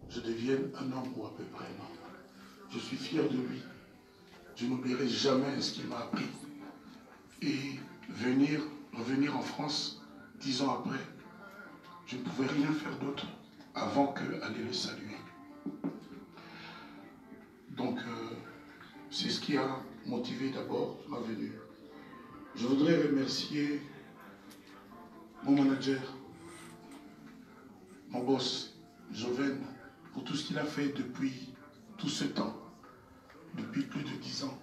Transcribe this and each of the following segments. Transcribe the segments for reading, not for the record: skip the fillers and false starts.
je devienne un homme ou à peu près. Non. Je suis fier de lui. Je n'oublierai jamais ce qu'il m'a appris. Et revenir en France 10 ans après, je ne pouvais rien faire d'autre avant qu'aller le saluer. Donc, c'est ce qui a motivé d'abord ma venue. Je voudrais remercier mon manager, mon boss, Joven, pour tout ce qu'il a fait depuis tout ce temps, depuis plus de 10 ans.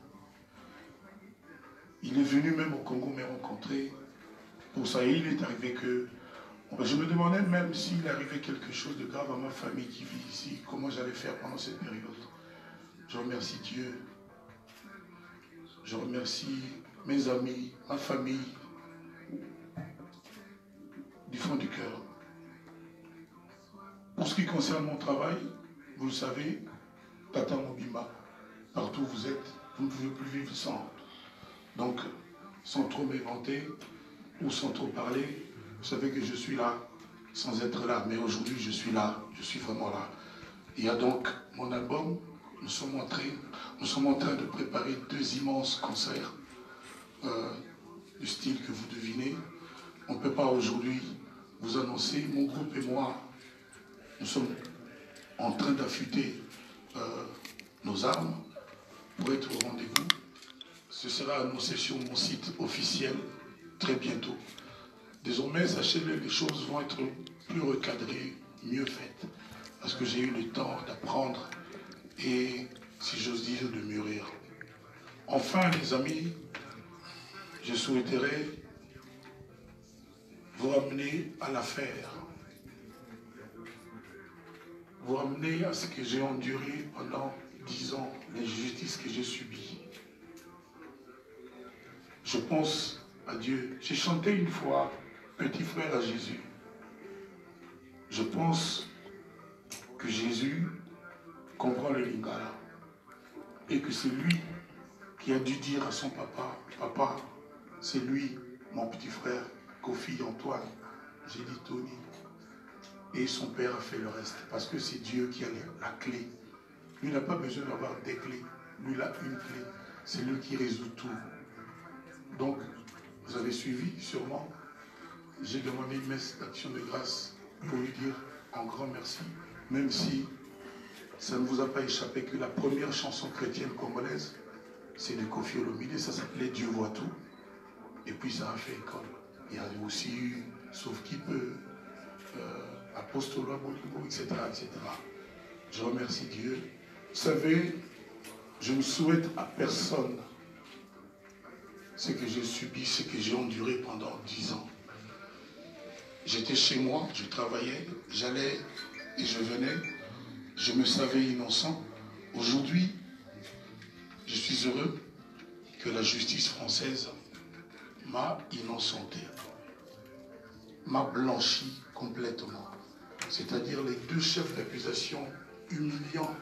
Il est venu même au Congo me rencontrer. Pour ça, il est arrivé que... Je me demandais même s'il arrivait quelque chose de grave à ma famille qui vit ici, comment j'allais faire pendant cette période. Je remercie Dieu. Je remercie mes amis, ma famille, du fond du cœur. Pour ce qui concerne mon travail, vous le savez, Tata Mobimba, partout où vous êtes, vous ne pouvez plus vivre sans. Donc, sans trop m'inventer ou sans trop parler, vous savez que je suis là sans être là. Mais aujourd'hui, je suis là, je suis vraiment là. Il y a donc mon album, nous sommes en train de préparer 2 immenses concerts du style que vous devinez. On ne peut pas aujourd'hui vous annoncer, mon groupe et moi, nous sommes en train d'affûter nos armes pour être au rendez-vous. Ce sera annoncé sur mon site officiel très bientôt. Désormais, sachez-le, les choses vont être plus recadrées, mieux faites, parce que j'ai eu le temps d'apprendre et, si j'ose dire, de mûrir. Enfin, les amis, je souhaiterais vous ramener à l'affaire, vous ramener à ce que j'ai enduré pendant 10 ans, l'injustice que j'ai subie. Je pense à Dieu. J'ai chanté une fois « Petit frère à Jésus ». Je pense que Jésus comprend le lingala et que c'est lui qui a dû dire à son papa, « Papa, c'est lui, mon petit frère, Kofi Antoine ». J'ai dit « Tony ». Et son père a fait le reste parce que c'est Dieu qui a la clé. Lui n'a pas besoin d'avoir des clés. Lui, il a une clé. C'est lui qui résout tout. Donc, vous avez suivi sûrement. J'ai demandé une messe d'action de grâce pour lui dire un grand merci, même si ça ne vous a pas échappé que la première chanson chrétienne congolaise, c'est de Kofi Olomide, ça s'appelait Dieu voit tout. Et puis ça a fait école. Il y a aussi eu Sauf qui peut, Apostolat Bolingo, etc., etc. Je remercie Dieu. Vous savez, je ne souhaite à personne ce que j'ai subi, ce que j'ai enduré pendant 10 ans. J'étais chez moi, je travaillais, j'allais et je venais, je me savais innocent. Aujourd'hui, je suis heureux que la justice française m'a innocenté, m'a blanchi complètement. C'est-à-dire les 2 chefs d'accusation humiliants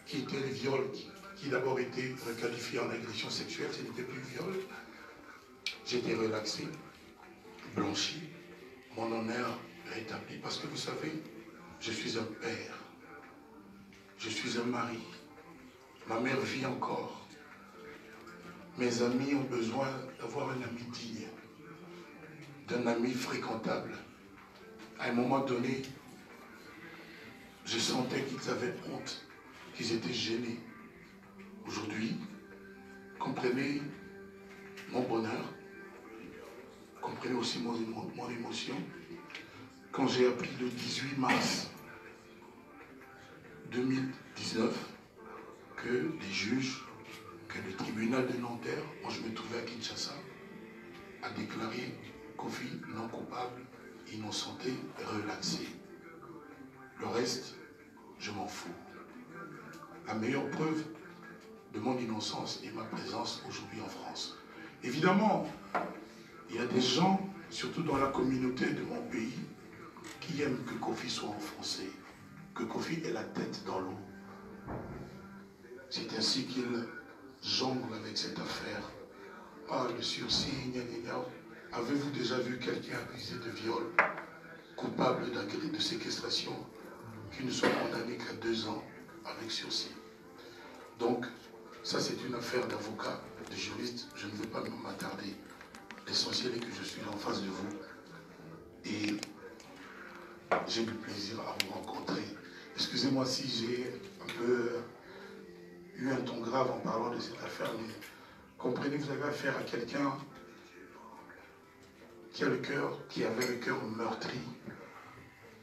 qui étaient les viols, qui d'abord étaient requalifiés en agression sexuelle, ce n'était plus viol. J'étais relaxé, blanchi, mon honneur rétabli. Parce que vous savez, je suis un père, je suis un mari, ma mère vit encore. Mes amis ont besoin d'avoir un ami digne, d'un ami fréquentable. À un moment donné, je sentais qu'ils avaient honte, qu'ils étaient gênés. Aujourd'hui, comprenez mon bonheur, comprenez aussi mon émotion. Quand j'ai appris le 18 mars 2019 que les juges, que le tribunal de Nanterre, moi je me trouvais à Kinshasa, a déclaré Kofi non coupable, innocenté, relaxé. Le reste, je m'en fous. La meilleure preuve de mon innocence est ma présence aujourd'hui en France. Évidemment, il y a des gens, surtout dans la communauté de mon pays, qui aiment que Kofi soit enfoncé, que Kofi ait la tête dans l'eau. C'est ainsi qu'il jongle avec cette affaire. Ah, le sursis, gna gna gna. Avez-vous déjà vu quelqu'un accusé de viol, coupable de séquestration, ne soit condamné qu'à 2 ans avec sursis. Donc, ça c'est une affaire d'avocat, de juriste, je ne veux pas m'attarder. L'essentiel est que je suis en face de vous et j'ai du plaisir à vous rencontrer. Excusez-moi si j'ai un peu eu un ton grave en parlant de cette affaire, mais comprenez que vous avez affaire à quelqu'un qui avait le cœur meurtri,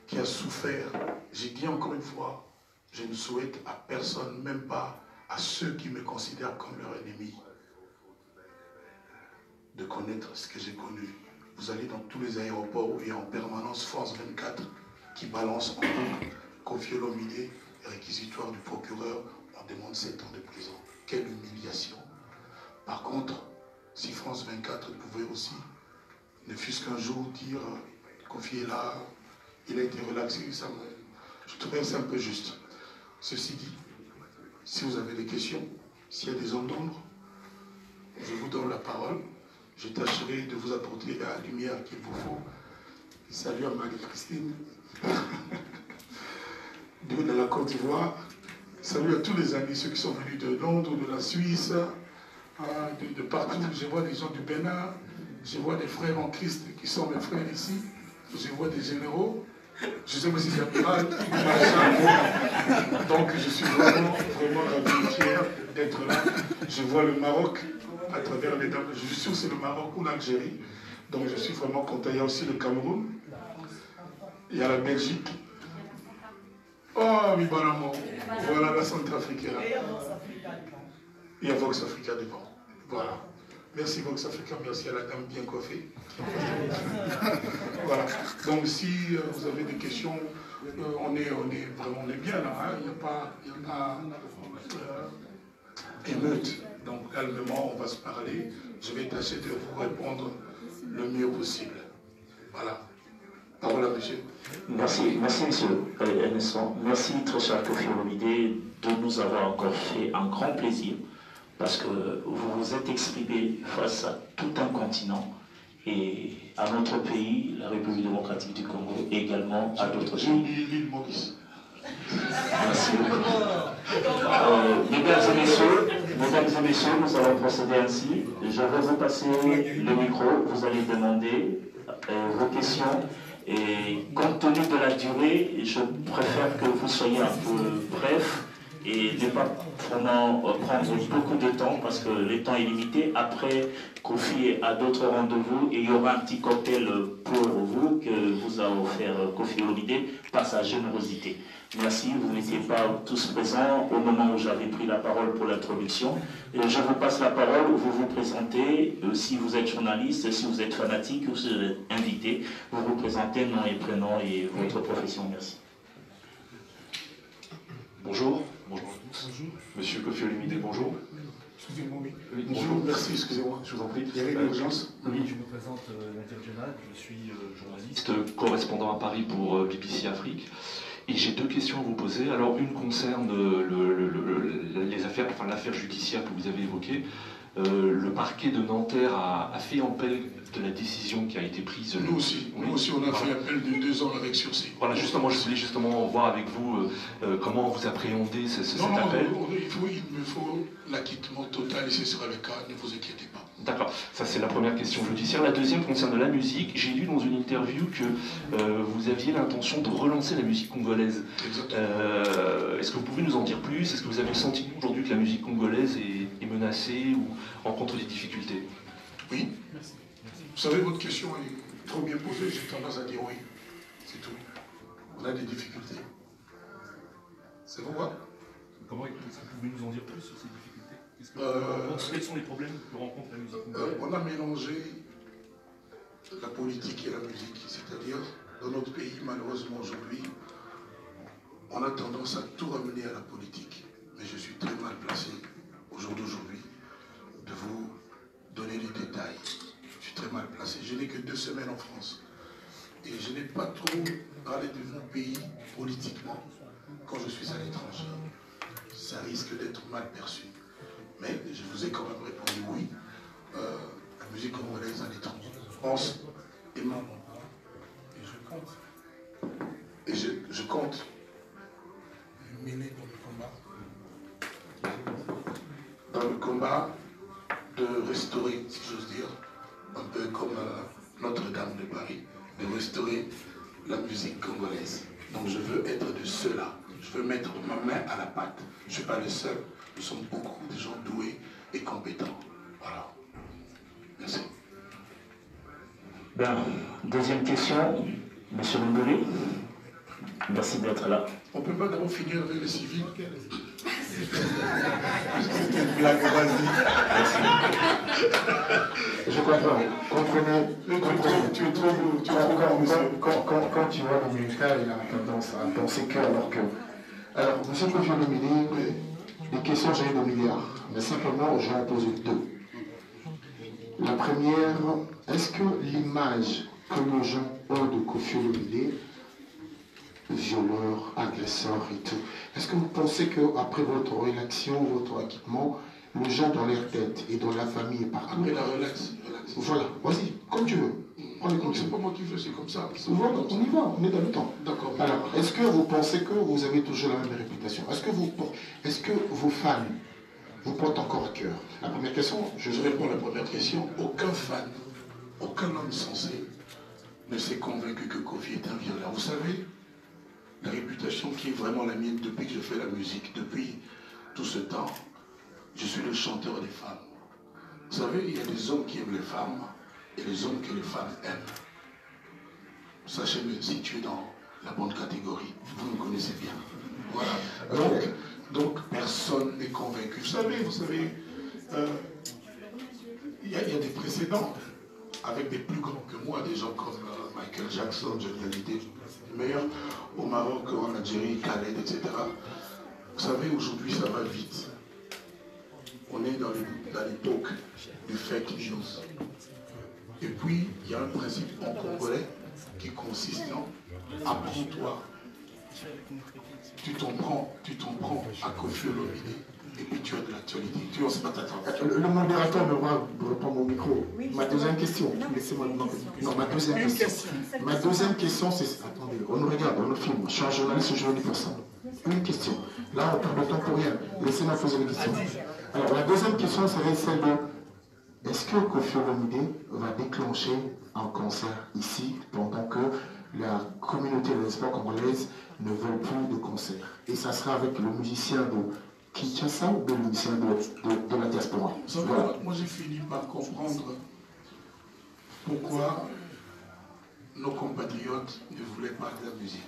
qui a souffert. J'ai dit encore une fois, je ne souhaite à personne, même pas à ceux qui me considèrent comme leur ennemi, de connaître ce que j'ai connu. Vous allez dans tous les aéroports où il y a en permanence France 24 qui balance en boucle Koffi Olomide, réquisitoire du procureur, on demande 7 ans de prison. Quelle humiliation. Par contre, si France 24 pouvait aussi, ne fût-ce qu'un jour dire Koffi est là, il a été relaxé, je trouvais ça un peu juste. Ceci dit, si vous avez des questions, s'il y a des zones d'ombre, je vous donne la parole. Je tâcherai de vous apporter la lumière qu'il vous faut. Salut à Marie-Christine de la Côte d'Ivoire. Salut à tous les amis, ceux qui sont venus de Londres, de la Suisse, de partout. Je vois des gens du Bénin, je vois des frères en Christ qui sont mes frères ici. Je vois des généraux. Je sais pas si c'est amiral. Donc je suis vraiment ravi et fier d'être là. Je vois le Maroc à travers les dames. Je suis sûr que c'est le Maroc ou l'Algérie. Donc je suis vraiment content. Il y a aussi le Cameroun. Il y a la Belgique. Oh, Mibaramo. Voilà la Centrafrique là. Il y a Vox Africa devant. Voilà. Merci Vox Africa, merci à la dame bien coiffée. Voilà. Donc si vous avez des questions, on est bien là. Hein. Il n'y a pas émeute. Donc calmement, on va se parler. Je vais tâcher de vous répondre le mieux possible. Voilà. Parole à monsieur. Merci monsieur Enesson. Merci très cher Koffi Olomide de nous avoir encore fait un grand plaisir. Parce que vous vous êtes exprimé face à tout un continent et à notre pays, la République démocratique du Congo, et également à d'autres pays. L'île Maurice. Merci beaucoup. Mesdames et messieurs, nous allons procéder ainsi. Je vais vous passer le micro, vous allez demander vos questions. Et compte tenu de la durée, je préfère que vous soyez un peu bref et ne pas prendre beaucoup de temps parce que le temps est limité. Après, Koffi a d'autres rendez-vous et il y aura un petit cocktail pour vous que vous a offert Koffi Olomide par sa générosité. Merci, vous n'étiez pas tous présents au moment où j'avais pris la parole pour l'introduction. Je vous passe la parole, vous vous présentez, si vous êtes journaliste, si vous êtes fanatique ou si vous êtes invité, vous vous présentez, nom et prénom et votre profession. Merci. Bonjour. Bonjour à tous. Bonjour. Monsieur Koffi Olomide, bonjour. Excusez-moi, oui. Oui, Bonjour, bonjour. merci, excusez-moi. Je vous en prie. Il y avait une urgence. Oui, je me présente l'international, je suis journaliste, correspondant à Paris pour BBC Afrique. Et j'ai 2 questions à vous poser. Alors, une concerne l'affaire judiciaire que vous avez évoquée. Le parquet de Nanterre a fait appel de la décision qui a été prise. Nous aussi, on a fait appel de 2 ans avec sursis. Voilà, justement, je voulais voir avec vous comment vous appréhendez cet appel. Il me faut l'acquittement total et ce sera le cas, ne vous inquiétez pas. D'accord, ça c'est la première question judiciaire. La deuxième concerne la musique. J'ai lu dans une interview que vous aviez l'intention de relancer la musique congolaise. Est-ce que vous pouvez nous en dire plus? Est-ce que vous avez le sentiment aujourd'hui que la musique congolaise est menacée ou rencontre des difficultés? Oui. Merci. Vous savez, votre question est trop bien posée, j'ai tendance à dire oui. C'est tout. On a des difficultés. C'est pourquoi? Comment est-ce que vous pouvez nous en dire plus sur ces difficultés? Quels sont les problèmes que rencontre la musique congolaise? On a mélangé la politique et la musique. C'est-à-dire, dans notre pays, malheureusement aujourd'hui, on a tendance à tout ramener à la politique. Mais je suis très mal placé, au jour d'aujourd'hui, de vous donner les détails. Je suis très mal placé. Je n'ai que 2 semaines en France. Et je n'ai pas trop parlé de mon pays politiquement quand je suis à l'étranger. Ça risque d'être mal perçu. Mais je vous ai quand même répondu oui. La musique congolaise à l'étranger, France est membre. Et je compte mêlé dans le combat? Dans le combat de restaurer, si j'ose dire, un peu comme Notre-Dame de Paris, de restaurer la musique congolaise. Donc je veux être de ceux-là. Je veux mettre ma main à la pâte. Je ne suis pas le seul. Nous sommes beaucoup de gens doués et compétents. Voilà. Merci. Ben, deuxième question, Monsieur Mbuli. Merci d'être là. On ne peut pas d'abord finir avec les civils. C'était une blague, vas-y. Je comprends. Comprenez. Tu es trop beau, tu es trop grand, monsieur. Quand tu vois le militaire, il a tendance à penser que alors que. Alors, monsieur Kofi Olomide, les questions, j'ai eu 2 milliards. Mais simplement, je vais en poser 2. La première, est-ce que l'image que les gens ont de Kofi Olomide, violeur, agresseur et tout, est-ce que vous pensez qu'après votre élection, votre équipement, les gens dans leur tête et dans la famille et partout... Après la relax. Voilà, vas-y, comme tu veux. C'est pas moi qui veux, c'est comme ça. Voilà, on y va, on est dans le temps. D'accord. Alors, est-ce que vous pensez que vous avez toujours la même réputation? Est-ce que vos fans vous portent encore à cœur? La première question, je réponds à la première question. Aucun fan, aucun homme sensé ne s'est convaincu que Kofi est un violeur. Vous savez, la réputation qui est vraiment la mienne depuis que je fais la musique, depuis tout ce temps, je suis le chanteur des femmes. Vous savez, il y a des hommes qui aiment les femmes et des hommes que les femmes aiment. Sachez me situer dans la bonne catégorie. Vous me connaissez bien. Voilà. Donc personne n'est convaincu. Vous savez, il y a des précédents avec des plus grands que moi, des gens comme Michael Jackson, Johnny Hallyday, les meilleurs au Maroc, en Algérie, Khaled, etc. Vous savez, aujourd'hui, ça va vite. On est dans l'époque du fake news. Et puis, il y a un principe en congolais qui consiste en apprends-toi. Tu t'en prends à Kofi Olomide et puis tu as de l'actualité. Tu n'oses pas t'attendre. Le modérateur me répond au micro. Ma deuxième question. Laissez-moi. Non, ma deuxième question. Ma deuxième question, c'est. Attendez, on nous regarde, on nous filme. Je suis un journaliste, je veux une personne. Une question. Là, on perd de temps pour rien. Laissez-moi poser une question. Alors, la deuxième question serait celle de est-ce que Kofi Olomide va déclencher un concert ici pendant que la communauté lesbienne congolaise ne veut plus de concert? Et ça sera avec le musicien de Kinshasa ou le musicien de la diaspora? Voilà. Moi, j'ai fini par comprendre pourquoi nos compatriotes ne voulaient pas de la musique.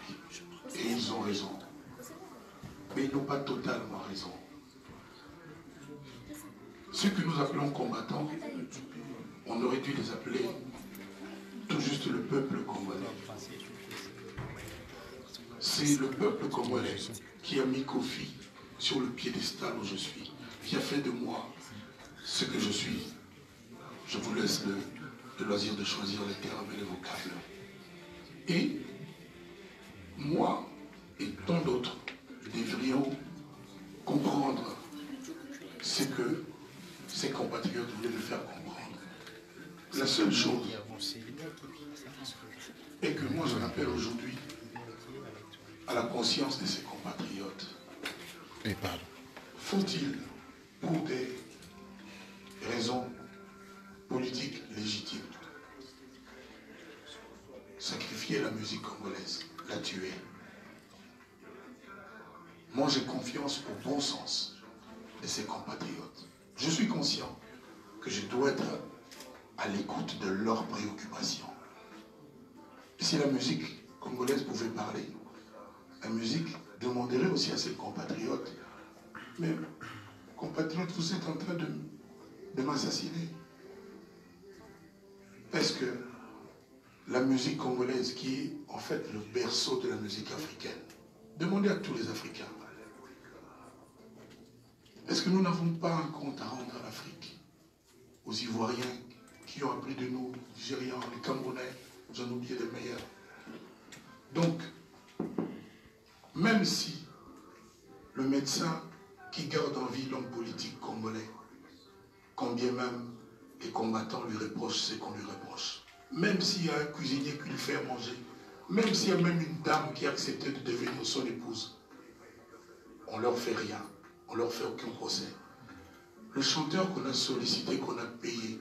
Et ils ont raison. Mais ils n'ont pas totalement raison. Ceux que nous appelons combattants, on aurait dû les appeler tout juste le peuple congolais. C'est le peuple congolais qui a mis Kofi sur le piédestal où je suis, qui a fait de moi ce que je suis. Je vous laisse le loisir de choisir les termes et les vocables. Et moi et tant d'autres devrions comprendre ce que ses compatriotes voulaient le faire comprendre. La seule chose est que moi je rappelle aujourd'hui à la conscience de ses compatriotes. Faut-il, pour des raisons politiques légitimes, sacrifier la musique congolaise, la tuer? Moi j'ai confiance au bon sens de ses compatriotes. Je suis conscient que je dois être à l'écoute de leurs préoccupations. Et si la musique congolaise pouvait parler, la musique demanderait aussi à ses compatriotes, mais compatriotes, vous êtes en train de m'assassiner. Est-ce que la musique congolaise, qui est en fait le berceau de la musique africaine, demandez à tous les Africains, est-ce que nous n'avons pas un compte à rendre à l'Afrique, aux Ivoiriens qui ont appris de nous, les Nigérians, les Camerounais, j'en oublie les meilleurs. Donc, même si le médecin qui garde en vie l'homme politique congolais, combien même les combattants lui reprochent ce qu'on lui reproche, même s'il y a un cuisinier qui lui fait manger, même s'il y a même une dame qui a accepté de devenir son épouse, on leur fait rien, on leur fait aucun procès. Le chanteur qu'on a sollicité, qu'on a payé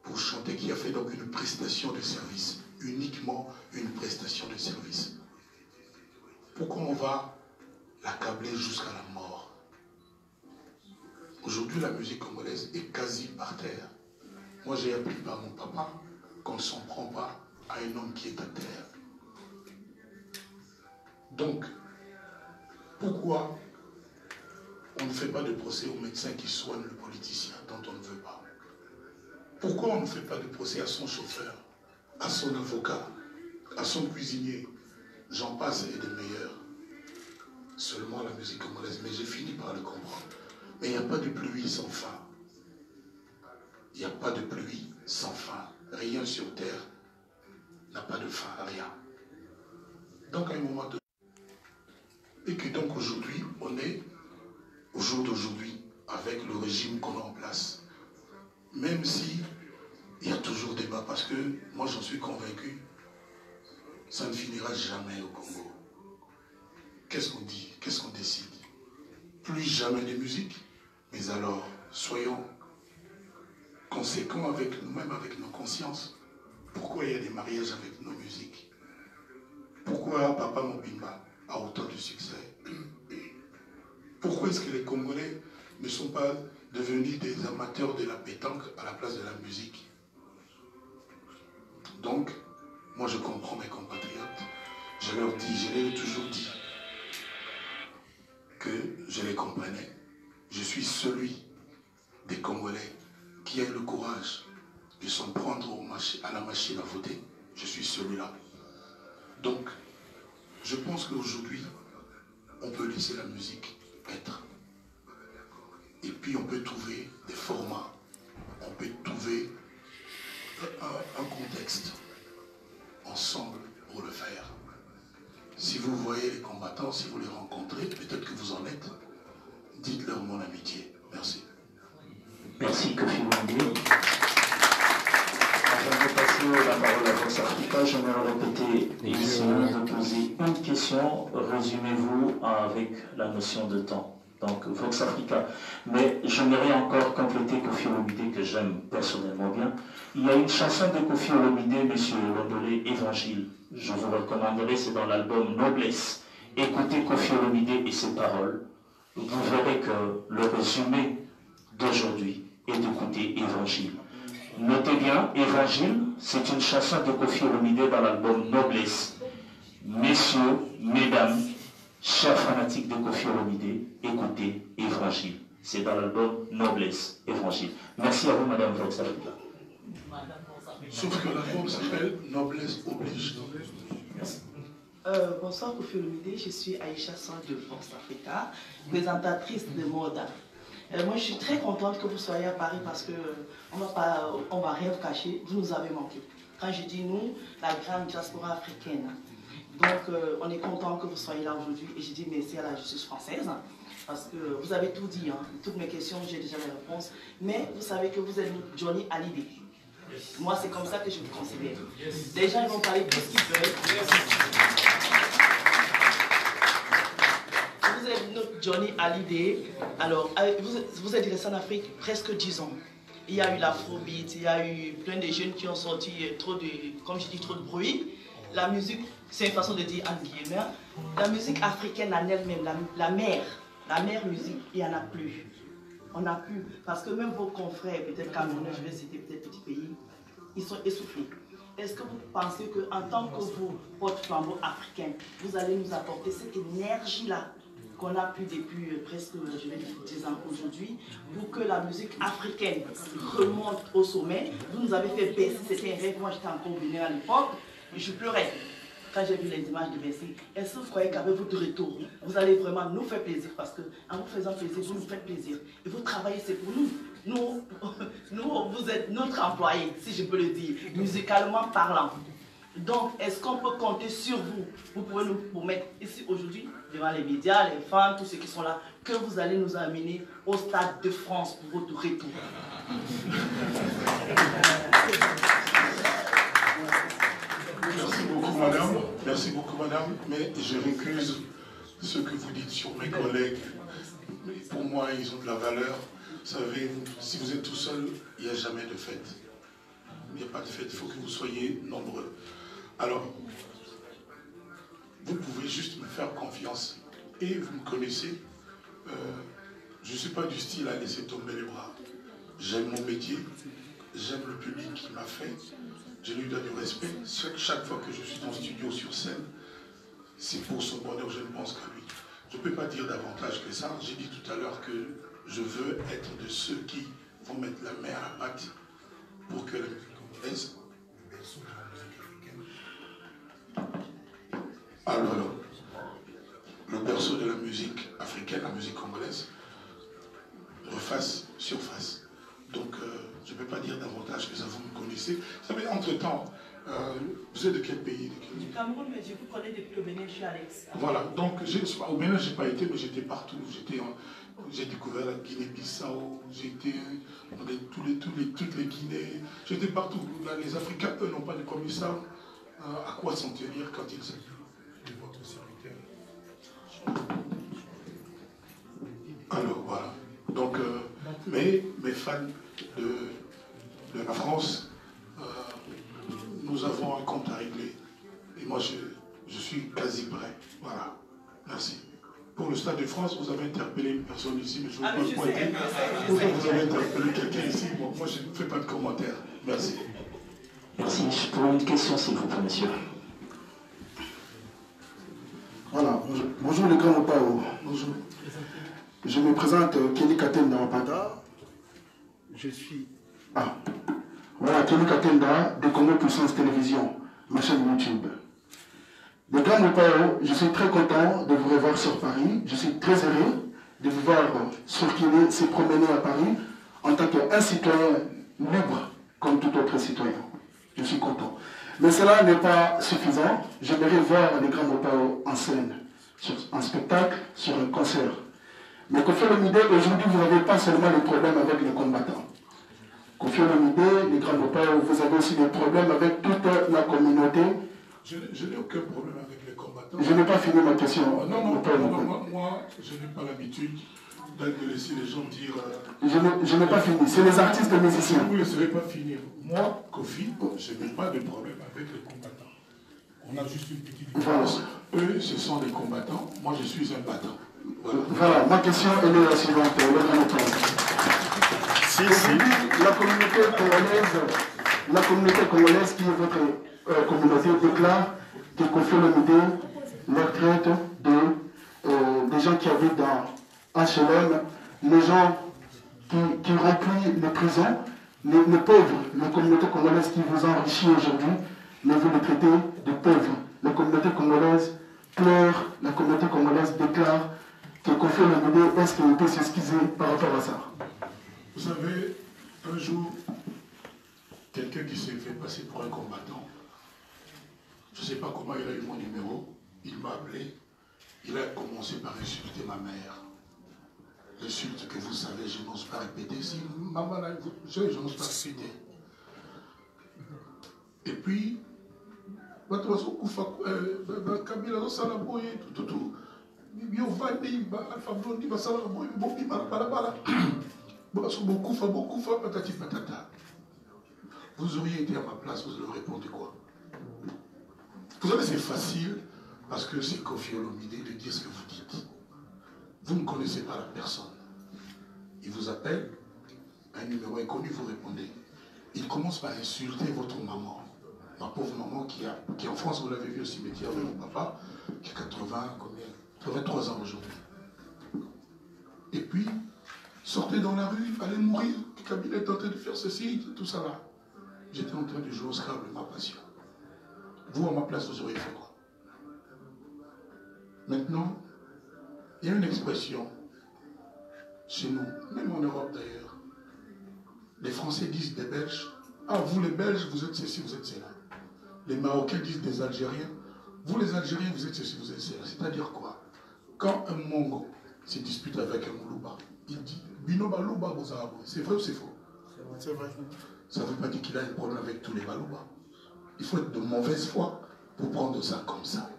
pour chanter, qui a fait donc une prestation de service, uniquement une prestation de service. Pourquoi on va l'accabler jusqu'à la mort? Aujourd'hui, la musique congolaise est quasi par terre. Moi, j'ai appris par mon papa qu'on ne s'en prend pas à un homme qui est à terre. Donc, pourquoi on ne fait pas de procès au médecin qui soigne le politicien dont on ne veut pas? Pourquoi on ne fait pas de procès à son chauffeur, à son avocat, à son cuisinier? J'en passe et des meilleurs. Seulement la musique congolaise, mais j'ai fini par le comprendre. Mais il n'y a pas de pluie sans fin. Il n'y a pas de pluie sans fin. Rien sur terre n'a pas de fin, rien. Donc à un moment donné, et que donc aujourd'hui, on est, au jour d'aujourd'hui, avec le régime qu'on a en place, même si il y a toujours débat, parce que moi j'en suis convaincu, ça ne finira jamais au Congo. Qu'est-ce qu'on dit? Qu'est-ce qu'on décide? Plus jamais de musique, mais alors soyons conséquents avec nous-mêmes, avec nos consciences. Pourquoi il y a des mariages avec nos musiques? Pourquoi Papa Mobimba a autant de succès? Pourquoi est-ce que les Congolais ne sont pas devenus des amateurs de la pétanque à la place de la musique? Donc, moi je comprends mes compatriotes. Je leur dis, je l'ai toujours dit, que je les comprenais. Je suis celui des Congolais qui a eu le courage de s'en prendre à la machine à voter. Je suis celui-là. Donc, je pense qu'aujourd'hui, on peut laisser la musique être. Et puis on peut trouver des formats, on peut trouver un contexte ensemble pour le faire. Si vous voyez les combattants, si vous les rencontrez, peut-être que vous en êtes, dites-leur mon amitié. Merci. Merci Kofi Wende. Avant de passer la parole à Vox Africa, j'aimerais répéter ici de poser une question. Résumez-vous avec la notion de temps. Donc Vox Africa. Mais j'aimerais encore compléter Kofi Olomide, que j'aime personnellement bien. Il y a une chanson de Kofi Olomide, Monsieur Londolé, Évangile. Je vous recommanderai, c'est dans l'album Noblesse. Écoutez Kofi Olomide et ses paroles. Vous verrez que le résumé d'aujourd'hui est d'écouter Évangile. Notez bien, Évangile, c'est une chanson de Kofi Olomide dans l'album Noblesse. Messieurs, mesdames, chers fanatiques de Kofi Olomide, écoutez Évangile. C'est dans l'album Noblesse, Évangile. Merci à vous, Madame Vox Africa. Sauf que l'album s'appelle Noblesse oblige. Bonsoir Kofi Olomide, je suis Aïcha Sang de Vox Africa, présentatrice de mode. Moi je suis très contente que vous soyez à Paris parce qu'on ne va rien vous cacher, vous nous avez manqué. Quand je dis nous, la grande diaspora africaine. Donc on est content que vous soyez là aujourd'hui et je dis merci à la justice française parce que vous avez tout dit, hein. Toutes mes questions j'ai déjà les réponses, mais vous savez que vous êtes notre Johnny Hallyday. Moi c'est comme ça que je vous considère. Les gens ils vont parler tout ce qu'ils veulent. Vous êtes notre Johnny Hallyday. Alors vous êtes resté en Afrique presque 10 ans. Il y a eu l'afrobeat, il y a eu plein de jeunes qui ont sorti trop de, comme je dis, trop de bruit. La musique, c'est une façon de dire entre guillemets, la musique africaine en elle-même, la mère musique, il n'y en a plus. On n'a plus, parce que même vos confrères, peut-être Camerounais, je vais citer peut-être petits pays, ils sont essoufflés. Est-ce que vous pensez qu'en tant que vous, porte-flambeau africain, vous allez nous apporter cette énergie-là qu'on a pu depuis presque, je vais dire, 10 ans aujourd'hui, pour que la musique africaine remonte au sommet? Vous nous avez fait baisser, c'était un rêve, moi j'étais encore venu à l'époque, et je pleurais quand j'ai vu les images de Bercy. Est-ce que vous croyez qu'avec votre retour, vous allez vraiment nous faire plaisir? Parce qu'en vous faisant plaisir, vous nous faites plaisir. Et vous travaillez, c'est pour nous. Nous, vous êtes notre employé, si je peux le dire, musicalement parlant. Donc, est-ce qu'on peut compter sur vous? Vous pouvez nous promettre ici aujourd'hui, devant les médias, les fans, tous ceux qui sont là, que vous allez nous amener au Stade de France pour votre retour. Merci beaucoup, madame. Mais je récuse ce que vous dites sur mes collègues, pour moi, ils ont de la valeur. Vous savez, si vous êtes tout seul, il n'y a jamais de fête. Il n'y a pas de fête, il faut que vous soyez nombreux. Alors, vous pouvez juste me faire confiance. Et vous me connaissez, je ne suis pas du style à laisser tomber les bras. J'aime mon métier, j'aime le public qui m'a fait, je lui donne du respect. Chaque fois que je suis dans le studio sur scène, c'est pour son bonheur, je ne pense qu'à lui. Je ne peux pas dire davantage que ça. J'ai dit tout à l'heure que je veux être de ceux qui vont mettre la main à la pâte pour que la musique congolaise. Alors, le berceau de la musique africaine, la musique congolaise, refasse surface. Donc, je ne peux pas dire davantage que ça, vous me connaissez. Vous savez, entre-temps, vous êtes de quel pays? Du Cameroun, mais je vous connais depuis le Bénin, je suis Alex. Voilà, donc au Bénin, je n'ai pas été, mais j'étais partout. J'ai découvert la Guinée-Bissau, j'ai été dans toutes les Guinées, j'étais partout. Là, les Africains, eux, n'ont pas de commissaire. À quoi s'en tenir quand ils s'agit de votre serviteur? Alors, voilà. Donc, mes fans de la France, nous avons un compte à régler. Et moi, je suis quasi prêt. Voilà. Merci. Pour le Stade de France, vous avez interpellé une personne ici, mais je ne veux pas pointer. Vous avez interpellé quelqu'un ici. Bon, moi, je ne fais pas de commentaires. Merci. Merci. Pour une question, s'il vous plaît, monsieur. Voilà. Bonjour les grands Opao. Bonjour. Je me présente Kelly Katenda Wapata. Je suis... Ah. Voilà, Kelly Katenda de Congo Puissance Télévision, ma chaîne YouTube. Les grands Opao, je suis très content de vous revoir sur Paris. Je suis très heureux de vous voir circuler, se promener à Paris en tant qu'un citoyen libre comme tout autre citoyen. Je suis content. Mais cela n'est pas suffisant. J'aimerais voir les grands Opao en scène, sur un spectacle, sur un concert. Mais Koffi Olomide, aujourd'hui, vous n'avez pas seulement les problèmes avec les combattants. Koffi Olomide, les grands Opao, vous avez aussi des problèmes avec toute la communauté. Je n'ai aucun problème avec les combattants. Je n'ai pas fini ma question. Non, moi, je n'ai pas l'habitude de laisser les gens dire... Je n'ai pas fini. C'est les artistes et les musiciens. Vous ne laisserez pas finir. Moi, Koffi, je n'ai pas de problème avec les combattants. On a juste une petite différence. Voilà. Eux, ce sont des combattants. Moi, je suis un battant. Voilà, ma question est la suivante. La communauté congolaise qui est votre communauté déclare que Koffi Olomide leur traite des gens qui habitent dans HLM, les gens qui remplissent les prisons, les pauvres, la communauté congolaise qui vous enrichit aujourd'hui, mais vous les traitez de pauvres. La communauté congolaise pleure, la communauté congolaise déclare que Koffi Olomide, est-ce qu'il peut s'excuser par rapport à ça? Vous savez, un jour, quelqu'un qui s'est fait passer pour un combattant, je ne sais pas comment il a eu mon numéro, il m'a appelé, il a commencé par insulter ma mère. L'insulte que vous savez, je n'ose pas répéter. Si maman là, je n'ose pas répéter. Et puis, vous auriez été à ma place, vous auriez répondu quoi? Vous savez, c'est facile, parce que c'est Koffi Olomide de dire ce que vous dites. Vous ne connaissez pas la personne. Il vous appelle, un numéro inconnu, vous répondez. Il commence par insulter votre maman. Ma pauvre maman qui est en France, vous l'avez vu au cimetière de mon papa, qui a 83 ans aujourd'hui. Et puis, sortez dans la rue, allez mourir, Kabila est en train de faire ceci, tout ça là. J'étais en train de jouer au Scrabble, ma passion. Vous, à ma place, vous auriez fait quoi? Maintenant, il y a une expression chez nous, même en Europe d'ailleurs. Les Français disent des Belges, ah vous les Belges, vous êtes ceci, vous êtes cela. Les Marocains disent des Algériens, vous les Algériens, vous êtes ceci, vous êtes cela. C'est-à-dire quoi? Quand un Mongo se dispute avec un Moulouba, il dit Bino Balouba Bozarabo. C'est vrai ou c'est faux? C'est vrai. Ça ne veut pas dire qu'il a un problème avec tous les Balouba. Il faut être de mauvaise foi pour prendre ça comme ça.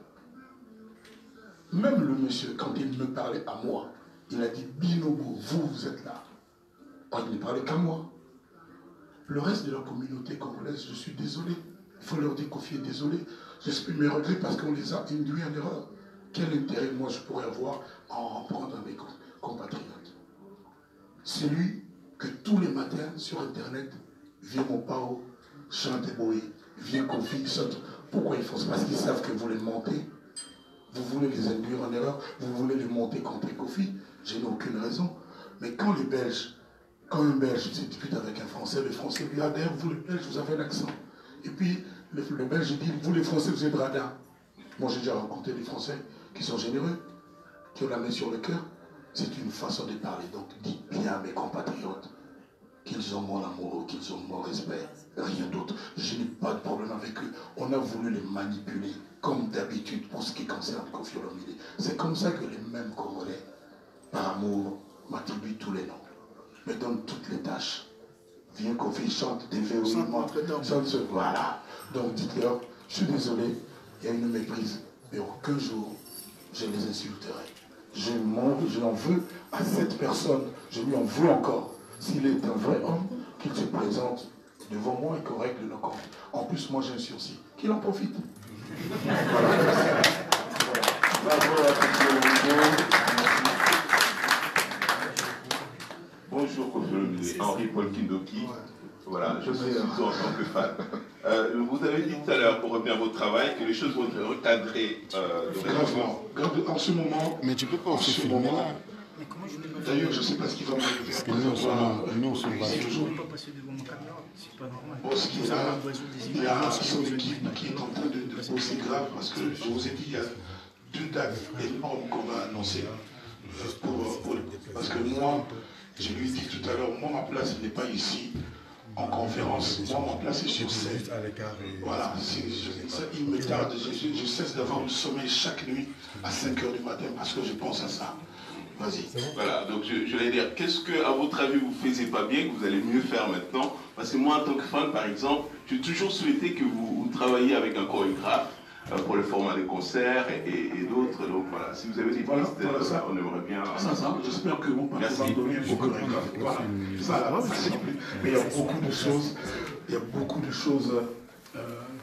Même le monsieur, quand il me parlait à moi, il a dit Binobo, vous êtes là. Oh, il ne parlait qu'à moi. Le reste de la communauté congolaise, je suis désolé. Il faut leur dire Kofi est désolé. J'exprime mes regrets parce qu'on les a induits en erreur. Quel intérêt moi je pourrais avoir à en prendre à mes compatriotes? C'est lui que tous les matins sur Internet, vient mon pao, chante et boé, vient Kofi, chante. Pourquoi ils font ça? Parce qu'ils savent que vous les montez. Vous voulez les induire en erreur, vous voulez les monter contre Kofi. Je n'ai aucune raison. Mais quand les Belges, quand un Belge se dispute avec un Français, le Français lui dit, ah d'ailleurs, vous les Belges, vous avez un accent. Et puis, le Belge dit, vous les Français, vous êtes radins. Moi, j'ai déjà rencontré des Français qui sont généreux, qui ont la main sur le cœur. C'est une façon de parler. Donc, dites bien à mes compatriotes qu'ils ont mon amour, qu'ils ont mon respect, rien d'autre. Je n'ai pas de problème avec eux. On a voulu les manipuler, comme d'habitude, pour ce qui concerne Kofi Olomide. C'est comme ça que les mêmes Congolais, par amour, m'attribuent tous les noms, me donnent toutes les tâches. Viens Kofi, chante des verrouillements, chante ce... Voilà. Donc dites-leur, je suis désolé, il y a une méprise, mais aucun jour, je les insulterai. Je n'en veux à cette personne, je lui en veux encore. S'il est un vrai homme, qu'il se présente devant moi et qu'on règle nos comptes. En plus, moi j'ai un sursis. Qu'il en profite. Voilà. Bonjour, Henri-Paul Kindoki. Voilà, je suis en tant que fan. Vous avez dit tout à l'heure, pour revenir à votre travail, que les choses vont être recadrées. Gravement. En ce moment. Mais tu peux pas aussi filmer là. D'ailleurs, je ne sais pas ce qu'il va m'arriver. Parce que nous, on se bat. Bon, ce qu'il a, il y a son équipe qui est en train de bosser grave, parce que je vous ai dit, il y a 2 dates énormes qu'on va annoncer. Parce que moi, je lui ai dit tout à l'heure, moi, ma place n'est pas ici, en conférence. Moi, ma place est sur scène. Voilà, il me tarde, je cesse d'avoir le sommeil chaque nuit à 5 h du matin, parce que je pense à ça. Vas-y. Voilà, donc je vais dire, qu'est-ce que, à votre avis, vous ne faisiez pas bien, que vous allez mieux faire maintenant? Parce que moi, en tant que fan, par exemple, j'ai toujours souhaité que vous travailliez avec un chorégraphe pour le format des concerts et d'autres. Donc voilà, si vous avez des pistes, on aimerait bien... J'espère que mon patron va me donner un chorégraphe. Voilà, mais il y a beaucoup de choses,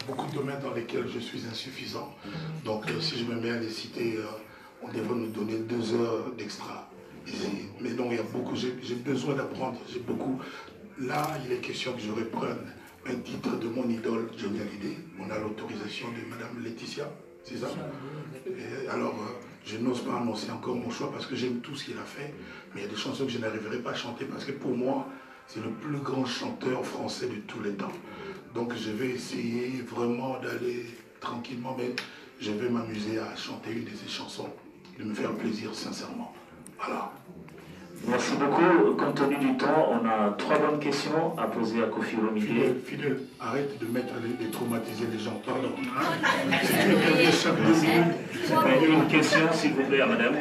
beaucoup de domaines dans lesquels je suis insuffisant. Donc si je me mets à les citer... on devrait nous donner 2 heures d'extra. Mais non, il y a beaucoup, j'ai besoin d'apprendre, j'ai beaucoup. Là, il est question que je reprenne un titre de mon idole, Johnny Hallyday. On a l'autorisation de Madame Laetitia, c'est ça? Alors, je n'ose pas annoncer encore mon choix parce que j'aime tout ce qu'il a fait, mais il y a des chansons que je n'arriverai pas à chanter parce que pour moi, c'est le plus grand chanteur français de tous les temps. Donc je vais essayer vraiment d'aller tranquillement, mais je vais m'amuser à chanter une de ses chansons, de me faire plaisir sincèrement. Voilà. Merci beaucoup. Compte tenu du temps, on a 3 bonnes questions à poser à Kofi Olomide. Fidèle, arrête de mettre de traumatiser les gens, pardon. Une question, s'il vous plaît, à madame.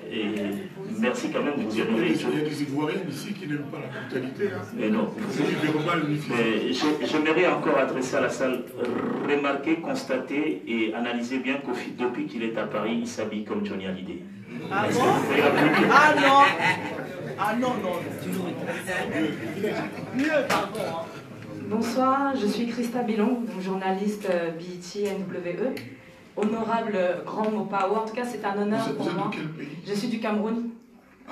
Et merci quand même de vous honorer. Il y a des Ivoiriens ici qui n'aiment pas la brutalité. Mais non. Mais j'aimerais encore adresser à la salle, remarquer, constater et analyser bien Kofi, depuis qu'il est à Paris, il s'habille comme Johnny Hallyday. Ah bon? Ah non! Ah non, non. Mieux, pardon. Bonsoir, je suis Christa Bilon, journaliste BET NWE. Honorable Grand Mopao, en tout cas c'est un honneur pour moi. De quel pays? Je suis du Cameroun,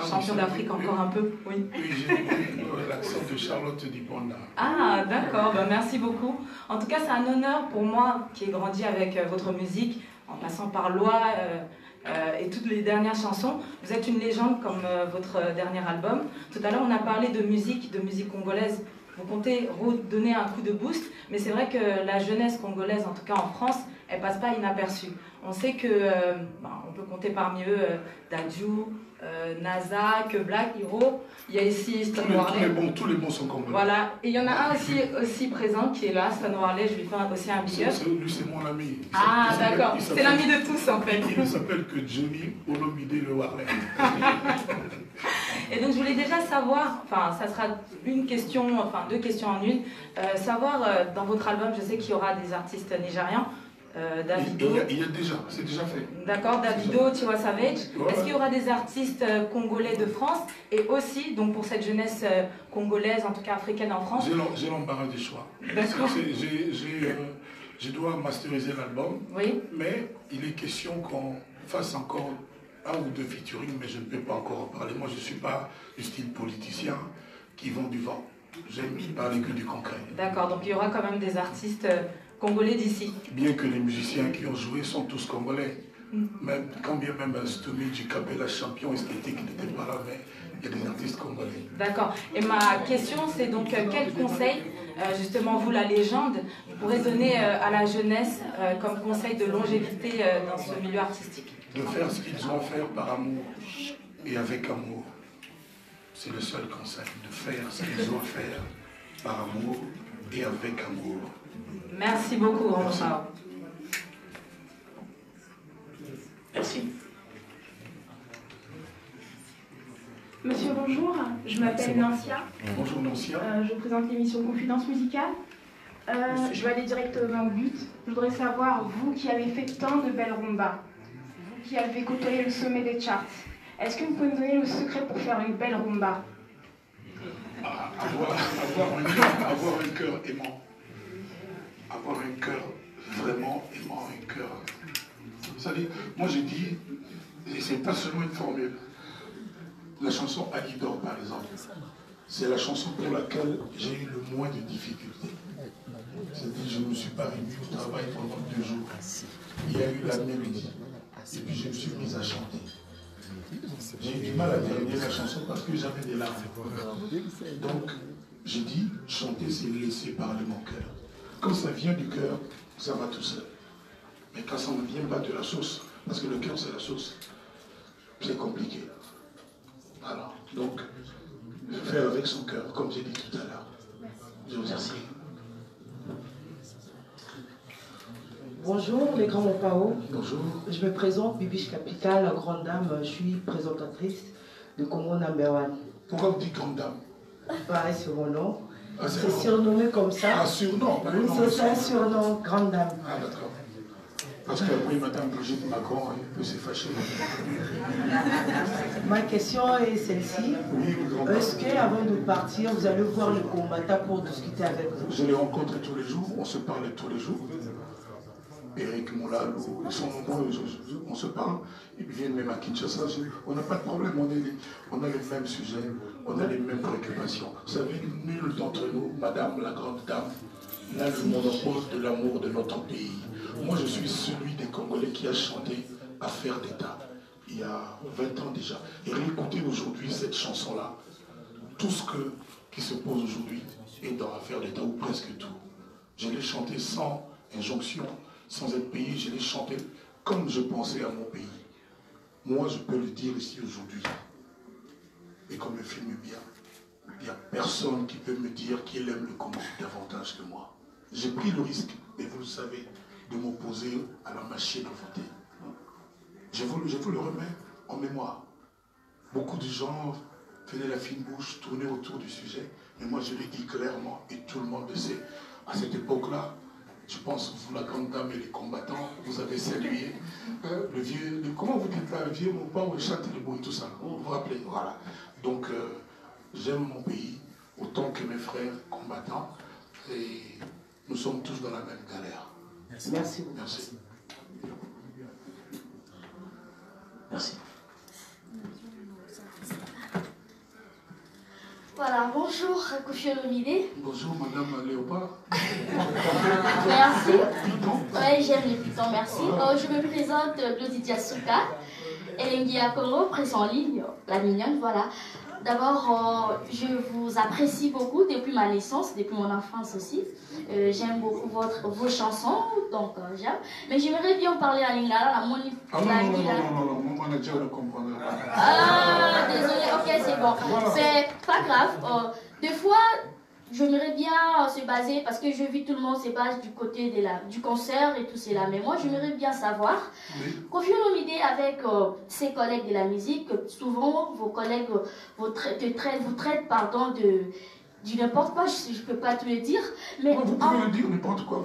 champion d'Afrique encore un peu, oui. Oui, j'ai l'accent de Charlotte Diponda. Ah d'accord, ben, merci beaucoup. En tout cas c'est un honneur pour moi qui ai grandi avec votre musique, en passant par Loi et toutes les dernières chansons. Vous êtes une légende comme votre dernier album. Tout à l'heure on a parlé de musique congolaise. Vous comptez redonner un coup de boost, mais c'est vrai que la jeunesse congolaise, en tout cas en France, elle passe pas inaperçue. On sait que, on peut compter parmi eux Dadju, Nazak, Black Hero, il y a ici Stan Warley. Tous les bons sont congolais. Voilà, et il y en a un aussi présent qui est là, Stan Warley, je lui fais aussi un big up. Lui c'est mon ami. Ah d'accord, c'est l'ami de tous en fait. Il ne s'appelle que Johnny Olomide le Warley. Et donc je voulais déjà savoir, enfin ça sera une question, enfin 2 questions en une, savoir dans votre album, je sais qu'il y aura des artistes nigérians, Davido. Il y a déjà, c'est déjà fait. D'accord, Davido, Tiwa Savage. Ouais. Est-ce qu'il y aura des artistes congolais de France et aussi, donc pour cette jeunesse congolaise, en tout cas africaine en France? J'ai l'embarras du choix. D'accord. Je dois masteriser l'album, Oui. mais il est question qu'on fasse encore un ou deux featuring, mais je ne peux pas encore en parler. Moi, je ne suis pas du style politicien qui vend du vent. J'aime parler que du concret. D'accord, donc il y aura quand même des artistes congolais d'ici. Bien que les musiciens qui ont joué sont tous congolais. Même, quand bien même Stomy du Capella champion esthétique n'était pas là, mais il y a des artistes congolais. D'accord. Et ma question, c'est donc quel conseil, justement vous la légende, vous pourrez donner à la jeunesse comme conseil de longévité dans ce milieu artistique? De faire ce qu'ils ont à faire par amour et avec amour. C'est le seul conseil, de faire ce qu'ils ont à faire par amour et avec amour. Merci beaucoup, Merci. Merci. Monsieur, bonjour. Je m'appelle Nancia. Bonjour Nancia. Je présente l'émission Confidence musicale. Je vais aller directement au but. Je voudrais savoir, vous qui avez fait tant de belles rumbas, vous qui avez côtoyé le sommet des charts, est-ce que vous pouvez me donner le secret pour faire une belle rumba? Avoir un cœur aimant. Avoir un cœur vraiment aimant, un cœur. C'est-à-dire, moi j'ai dit, et c'est pas seulement une formule, la chanson Alidor par exemple, c'est la chanson pour laquelle j'ai eu le moins de difficultés. C'est-à-dire, je ne me suis pas réunis au travail pendant 2 jours. Il y a eu la mélodie. Et puis je me suis mis à chanter. J'ai eu du mal à terminer la chanson parce que j'avais des larmes. Donc, j'ai dit, chanter, c'est laisser parler mon cœur. Quand ça vient du cœur, ça va tout seul. Mais quand ça ne vient pas de la source, parce que le cœur, c'est la source, c'est compliqué. Voilà. Donc, faire avec son cœur, comme j'ai dit tout à l'heure. Je vous remercie. Bonjour les grands Mopao. Bonjour. Je me présente, Bibiche Capital, grande dame. Je suis présentatrice de Congo Number One. Pourquoi vous dites grande dame? Pareil sur mon nom. Ah, c'est surnommé comme ça. Ah, surnom? Oui, c'est un surnom, grande dame. Ah, d'accord. Parce qu'après, madame Brigitte Macron, elle peut se fâcher. Ma question est celle-ci. Est-ce qu'avant de partir, vous allez voir le combattant pour discuter avec vous? Je les rencontre tous les jours, on se parle tous les jours. Eric Moulalou, ils sont nombreux, on se parle, ils viennent même à Kinshasa. On n'a pas de problème, on a les mêmes sujets, on a les mêmes préoccupations. Vous savez, nul d'entre nous, madame la grande dame, n'a le monopole de l'amour de notre pays. Moi, je suis celui des Congolais qui a chanté Affaire d'État, il y a 20 ans déjà. Et réécoutez aujourd'hui cette chanson-là. Tout ce qui se pose aujourd'hui est dans Affaire d'État, ou presque tout. Je l'ai chanté sans injonction, sans être payé, je l'ai chanté comme je pensais à mon pays. Moi, je peux le dire ici aujourd'hui. Et comme le film est bien, il n'y a personne qui peut me dire qu'il aime le Congo davantage que moi. J'ai pris le risque, et vous le savez, de m'opposer à la machine à voter. Je vous le remets en mémoire. Beaucoup de gens faisaient la fine bouche, tournaient autour du sujet, mais moi je l'ai dit clairement, et tout le monde le sait. À cette époque-là, je pense, vous, la grande dame et les combattants, vous avez salué le vieux, comment vous dites là, le vieux mon père, où il chante les mots et tout ça. Vous vous rappelez, voilà. Donc, j'aime mon pays autant que mes frères combattants, et nous sommes tous dans la même galère. Merci. Merci. Merci. Merci. Voilà, bonjour Kofi Olomide. Bonjour Madame Léopard. Merci. Oui, j'aime les pitons, merci. Je me présente Glodidia Souka, Elengia Congo, presse en ligne, la mignonne, voilà. D'abord, je vous apprécie beaucoup depuis ma naissance, depuis mon enfance aussi. J'aime beaucoup vos chansons, donc j'aime. Mais j'aimerais bien parler en lingala, la moni. Ah non, mon manager ne comprendra pas. Ah, désolé, ok, c'est bon. Voilà. C'est pas grave. Des fois, j'aimerais bien se baser, parce que je vis tout le monde se base du côté du concert et tout cela. Mais moi, j'aimerais bien savoir, Kofi Olomide avec ses collègues de la musique, souvent vos collègues vous traitent du n'importe quoi, je ne peux pas te le dire, mais... Vous pouvez le dire n'importe quoi.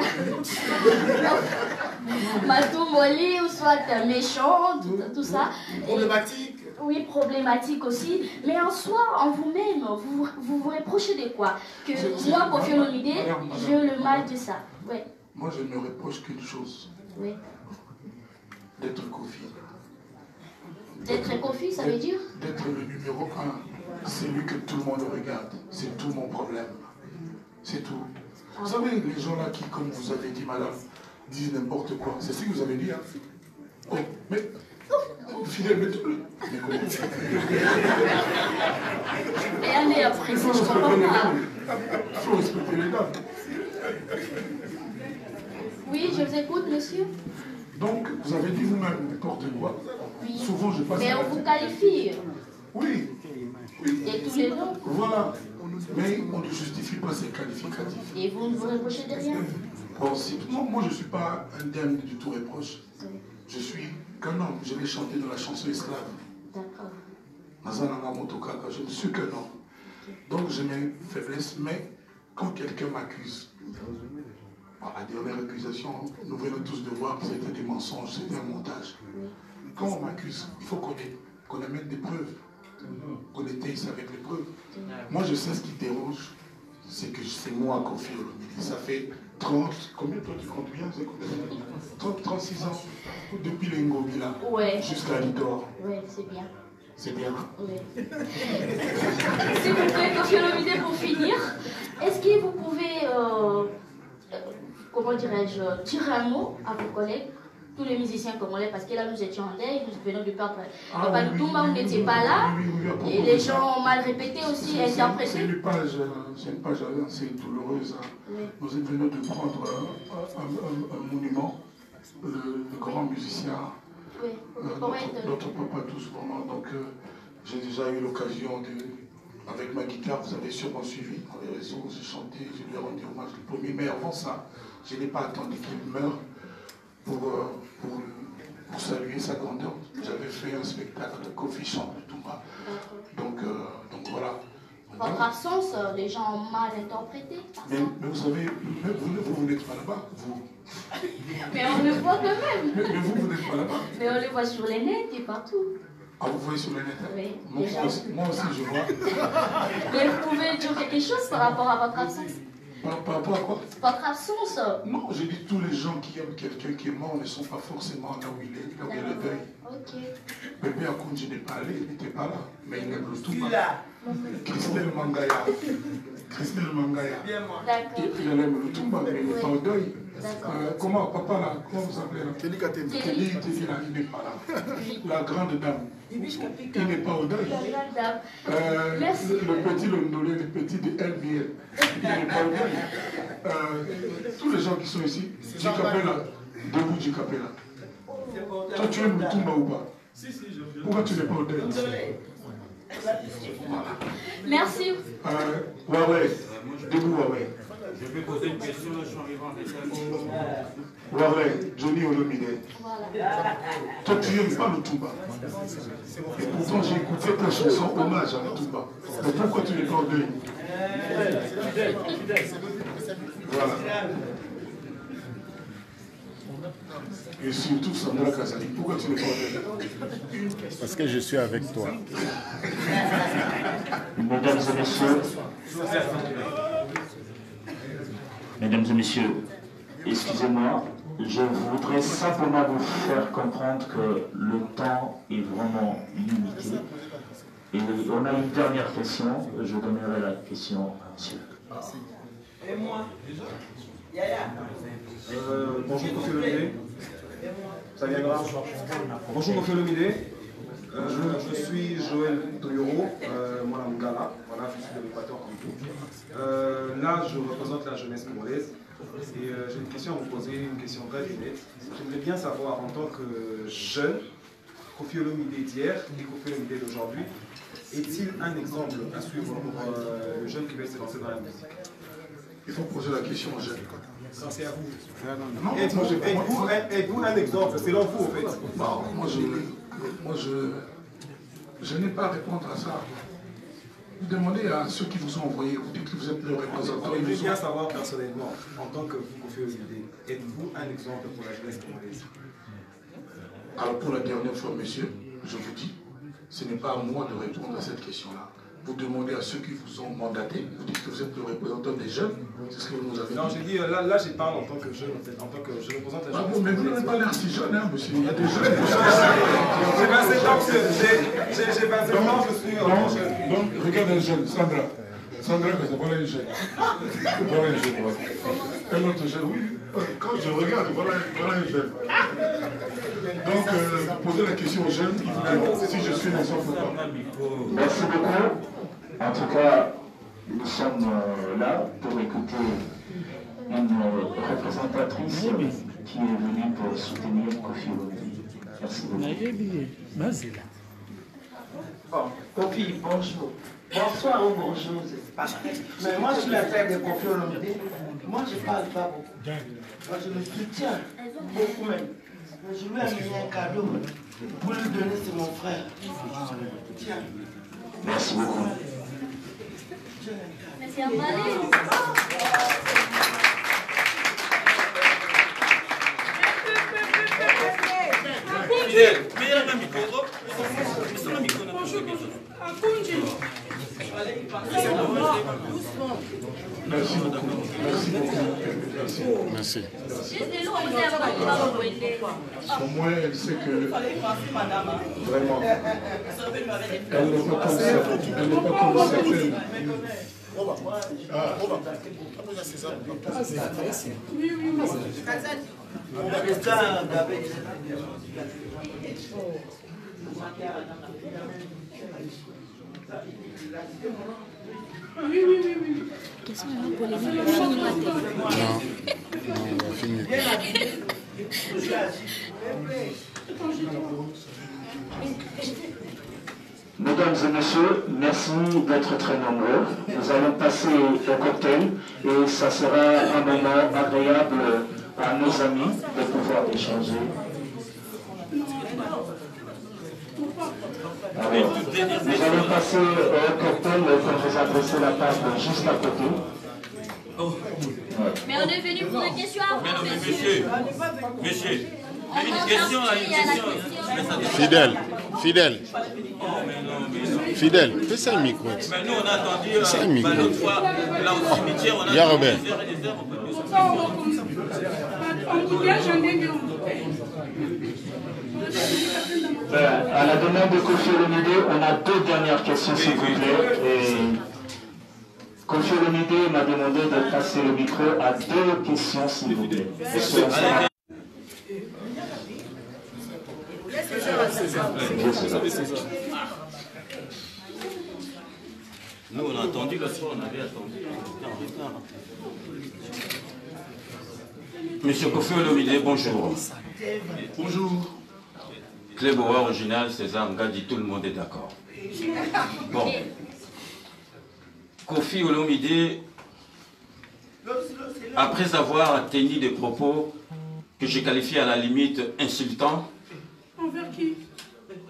Matou molly ou soit méchant, tout ça. Problématique. Oui, problématique aussi. Mais en soi, en vous-même, vous reprochez de quoi? Que moi, Koffi Olomide, j'ai le mal de ça. Ouais. Moi, je ne me reproche qu'une chose. Oui. D'être Koffi. D'être Koffi, ça veut dire? D'être le numéro 1. C'est lui que tout le monde regarde. C'est tout mon problème. C'est tout. Ah. Vous savez, les gens là qui, comme vous avez dit, madame, disent n'importe quoi. C'est ce que vous avez dit, hein? Oh, mais... Fidèle, mettez-le. Mais comment? Et allez, après, je comprends pas. Il faut respecter les dames. Oui, je vous écoute, monsieur. Donc, vous avez dit vous-même n'importe quoi. Oui. Souvent, je passe... Mais on vous qualifie. Oui. Oui. Et tous les noms. Voilà. Mais on ne justifie pas ces qualificatifs. Et vous ne vous reprochez de rien? Bon, moi, je ne suis pas indemne du tout reproche. Oui. Je suis qu'un homme. Je vais chanter de la chanson esclave. D'accord. Je ne suis qu'un homme. Donc, j'ai mes faiblesses, mais quand quelqu'un m'accuse, la dernière accusation, nous venons tous de voir que c'était des mensonges, c'était un montage. Quand on m'accuse, il faut qu'on amène des preuves, qu'on étaye avec les preuves. Moi, je sais ce qui dérange, c'est que c'est moi, Koffi Olomide. Ça fait 30, combien toi tu comptes bien? 36 ans, depuis les Ngobila jusqu'à Lidor. Oui, c'est bien. C'est bien. Oui. S'il vous plaît, Koffi Olomide, pour finir, est-ce que vous pouvez, comment dirais-je, tirer un mot à vos collègues, tous les musiciens congolais, parce que là nous étions en deuil, nous venons de perdre Papa Lutumba, vous n'étiez pas là, et les gens ont mal répété aussi, interprété. C'est une page assez douloureuse. Nous venons de prendre un monument, le grand musicien, notre papa tous vraiment. Donc j'ai déjà eu l'occasion de, avec ma guitare, vous avez sûrement suivi dans les réseaux, j'ai chanté, je lui ai rendu hommage le premier, mais avant ça, je n'ai pas attendu qu'il meure pour saluer sa grandeur. J'avais fait un spectacle de Koffi chante Lutumba. Donc voilà. Votre absence, les gens ont mal interprété. Mais vous savez, vous n'êtes pas là-bas, vous. Mais on le voit quand même. Mais vous n'êtes pas là-bas. Mais on le voit sur les nets et partout. Ah, vous voyez sur le net? Oui. Moi aussi, je vois. Mais vous pouvez dire quelque chose par rapport à votre absence? Par rapport à quoi? Votre absence? Non, j'ai dit tous les gens qui aiment quelqu'un qui est mort ne sont pas forcément là où il est, là où il y a le deuil. Ok. Bébé Akoun, je n'ai pas allé, il n'était pas là, mais il aime le tout. Christelle Mangaya. Christelle Mangaya. D'accord. Il aime le Tumba, mais il n'est pas au deuil. Comment, papa là, comment vous appelez là? Kelly Katem. Kelly, là, il n'est pas là. La grande dame. Il n'est pas au deuil. Merci. Le petit Londolé, le petit de LBL. Il n'est pas au deuil. Tous les gens qui sont ici, Djikapela, debout Djikapela. Toi, tu aimes le Tumba ou pas? Pourquoi tu n'es pas au deuil? Voilà. Merci. Huawei, debout Huawei. Je vais poser une question, je suis arrivé en retard. Huawei, Johnny Olomide. Voilà. Toi, tu n'aimes pas le Tumba. Et pourtant, j'ai écouté ta chanson hommage à le Tumba. Mais pourquoi tu n'es pas au deuil? Voilà. Et surtout, Sandra Kazali, pourquoi tu n'es pas au deuil? Parce que je suis avec toi. Mesdames et messieurs, excusez-moi, je voudrais simplement vous faire comprendre que le temps est vraiment limité. Et on a une dernière question, je donnerai la question à monsieur. Et moi, bonjour Koffi Olomide. Ça viendra. Bonjour Koffi Olomide. Je suis Joël Toyoro, moi la Mugala, voilà, je suis de l'Équateur comme tout. Là, je représente la jeunesse congolaise et j'ai une question à vous poser, une question très honnête. J'aimerais bien savoir, en tant que jeune, Koffi Olomide d'hier et Koffi Olomide d'aujourd'hui, est-il un exemple à suivre pour le jeune qui veut se lancer dans la musique? Il faut poser la question aux jeunes. Non, c'est à vous. Êtes-vous un exemple, selon vous, en fait? Moi, je n'ai pas à répondre à ça. Vous demandez à ceux qui vous ont envoyé, vous dites que vous êtes le représentant. Je veux bien savoir personnellement, en tant que vous, Kofi Olomide, êtes-vous un exemple pour la jeunesse congolaise? Alors pour la dernière fois, monsieur, je vous dis, ce n'est pas à moi de répondre à cette question-là. Vous demandez à ceux qui vous ont mandaté, vous dites que vous êtes le représentant des jeunes, c'est ce que vous nous avez dit. Non, j'ai dit, là je parle en tant que jeune, en fait, en tant que je représente la jeunesse. Mais vous n'avez pas l'air si jeune, hein, monsieur. Il y a des jeunes. J'ai 27 ans, monsieur. J'ai 27 ans, je suis jeune. Donc, regarde un jeune, Sandra. Sandra, voilà une jeune. Voilà une jeune, voilà. Un autre jeune, oui. Quand je regarde, voilà une jeune. Donc, posez la question aux jeunes, ils vous diront si je suis les enfants ou pas. Merci beaucoup. En tout cas, nous sommes là pour écouter une représentatrice qui est venue pour soutenir Kofi Olomide. Merci beaucoup. Bon, Kofi, bonjour. Bonsoir ou bonjour, c'est pas mal. Mais moi, je suis la fête de Kofi Olomide. Moi, je ne parle pas beaucoup. Moi, je le soutiens beaucoup même. Je lui ai amené un cadeau pour lui donner, c'est mon frère. Tiens. Merci beaucoup. Merci à Valérie. Merci beaucoup. Merci beaucoup. Merci. Au moins, elle sait que vraiment, elle n'est pas comme certaines. Question est polémique. Non, on va finir. Mesdames et messieurs, merci d'être très nombreux. Nous allons passer au cocktail et ça sera un moment agréable à nos amis de pouvoir échanger. Alors, nous allons passer au cocktail quand vous adressez la table juste à côté. Mais on est venu pour des questions avant. Mais monsieur, une question là, une question. Fidèle, fais ça le micro. Mais nous on a attendu l'autre fois, là au cimetière, on a Il y a Robert. À la demande de Kofi Olomide, on a deux dernières questions s'il vous plaît. Et Kofi Olomide m'a demandé de passer le micro à deux questions s'il vous plaît. Nous on a attendu, l'autre fois on avait attendu. Monsieur Kofi Olomide, bonjour. Bonjour. Cléboa original, César Ngadi, tout le monde est d'accord. Bon. Kofi Olomide, après avoir tenu des propos que j'ai qualifiés à la limite insultants, envers qui?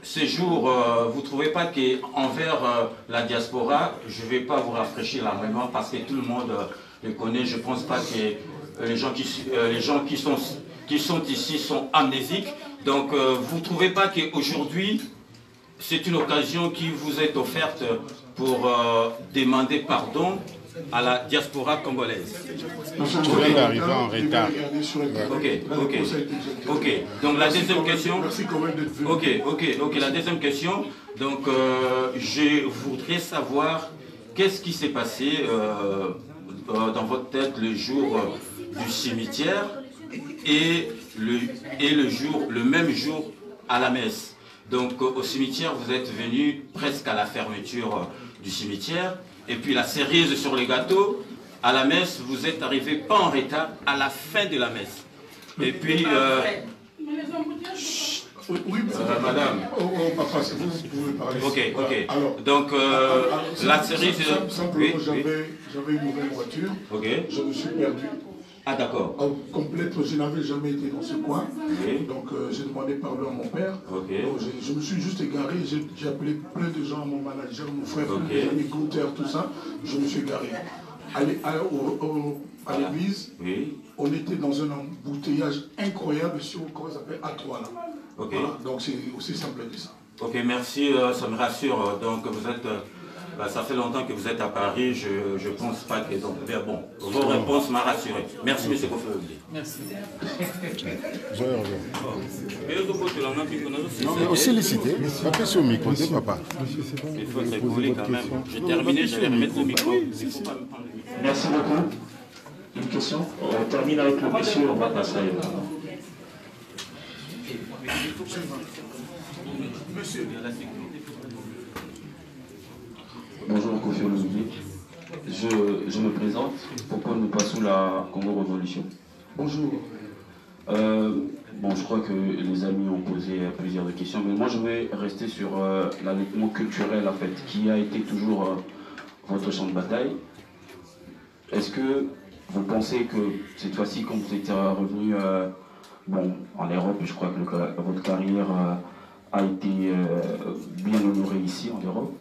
ces jours, vous ne trouvez pas qu'envers la diaspora, je ne vais pas vous rafraîchir la mémoire parce que tout le monde le connaît. Je ne pense pas que les gens qui sont ici sont amnésiques. Donc, vous ne trouvez pas qu'aujourd'hui, c'est une occasion qui vous est offerte pour demander pardon à la diaspora congolaise. Tu viens d'arriver en retard. Ok. Donc la deuxième question. Ok. La deuxième question. Donc je voudrais savoir qu'est-ce qui s'est passé dans votre tête le jour du cimetière et le même jour à la messe. Donc au cimetière, vous êtes venu presque à la fermeture du cimetière. Et puis la cerise sur les gâteaux, à la messe, vous êtes arrivé pas en retard, à la fin de la messe. Et puis... Oui, madame. Papa, vous pouvez parler. Ok. Alors, donc, la cerise... Simplement, j'avais une nouvelle voiture. Je me suis perdu. Ah d'accord. Complète, je n'avais jamais été dans ce coin. Donc j'ai demandé pardon à mon père. Donc, je me suis juste égaré, j'ai appelé plein de gens, mon manager, mon frère, mes amis Gunther, tout ça. Je me suis égaré. À l'église, on était dans un embouteillage incroyable sur comment ça s'appelle A3 là. Voilà, donc c'est aussi simple que ça. Ok, merci, ça me rassure. Donc vous êtes, ça fait longtemps que vous êtes à Paris, je pense pas que... Donc, bon, vos réponses m'ont rassuré. Merci, M. Kofi. Merci. Non, mais aussi les citer, pas que sur le micro, papa. Il faut être écoulé quand même. J'ai terminé, j'allais remettre le micro. Merci beaucoup. Une question? On termine avec le monsieur, on va passer à Monsieur. Bonjour Kofi Olomide. Je me présente. Pourquoi nous passons la Congo Révolution? Bonjour. Bon, je crois que les amis ont posé plusieurs questions, mais moi je vais rester sur l'allaitement culturel en fait, qui a été toujours votre champ de bataille. Est-ce que vous pensez que cette fois-ci, quand vous êtes revenu bon, en Europe, je crois que votre carrière a été bien honorée ici en Europe,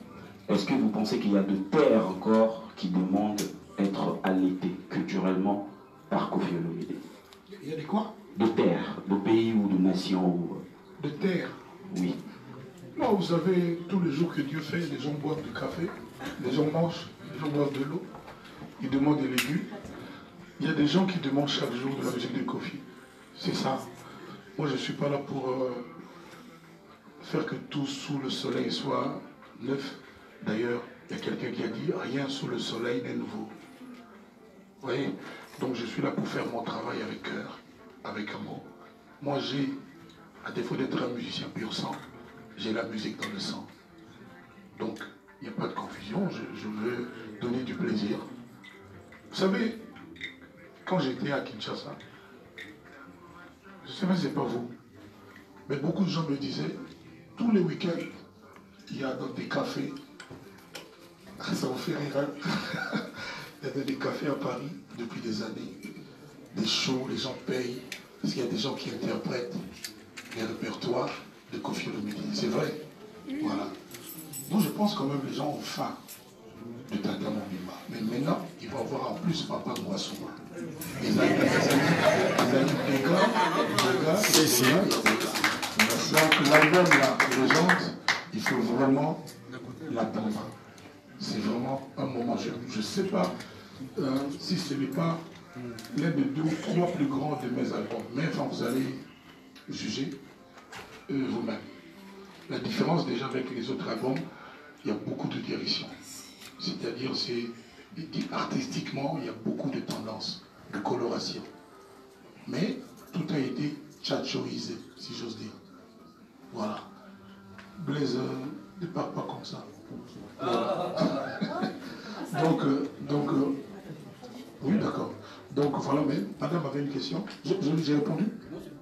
est-ce que vous pensez qu'il y a de terres encore qui demandent d'être allaitées culturellement par Kofi Olomide? Il y a des quoi? De terres, de pays ou de nations De terres? Oui. Non, vous savez, tous les jours que Dieu fait, les gens boivent du café, les gens mangent, les gens boivent de l'eau, ils demandent des légumes. Il y a des gens qui demandent chaque jour de la musique de Kofi. C'est ça. Moi, je ne suis pas là pour faire que tout sous le soleil soit neuf. D'ailleurs, il y a quelqu'un qui a dit « rien sous le soleil n'est nouveau ». Vous voyez? Donc je suis là pour faire mon travail avec cœur, avec amour. Moi, j'ai, à défaut d'être un musicien pur sang, j'ai la musique dans le sang. Donc, il n'y a pas de confusion, je veux donner du plaisir. Vous savez, quand j'étais à Kinshasa, je ne sais pas si c'est pas vous, mais beaucoup de gens me disaient, tous les week-ends, il y a dans des cafés, ça vous fait rire, hein? Il y a des cafés à Paris depuis des années, des shows, les gens payent, parce qu'il y a des gens qui interprètent les répertoires de Kofi Olomide. C'est vrai, voilà. Donc je pense quand même que les gens ont faim de Tata Mobimba. Mais maintenant, ils vont avoir en plus Papa Mouassouma. Les amis des gars, ici. Donc l'album là, légende, il faut vraiment l'attendre. C'est vraiment un moment, je ne sais pas si ce n'est pas l'un des 2 ou 3 plus grands de mes albums. Mais enfin, vous allez juger vous-même. La différence déjà avec les autres albums, il y a beaucoup de direction. C'est-à-dire, artistiquement, il y a beaucoup de tendances, de coloration. Mais tout a été tchatchoisé, si j'ose dire. Voilà. Blaise ne part pas comme ça. Voilà. donc oui, d'accord. Donc voilà, mais madame avait une question. J'ai répondu?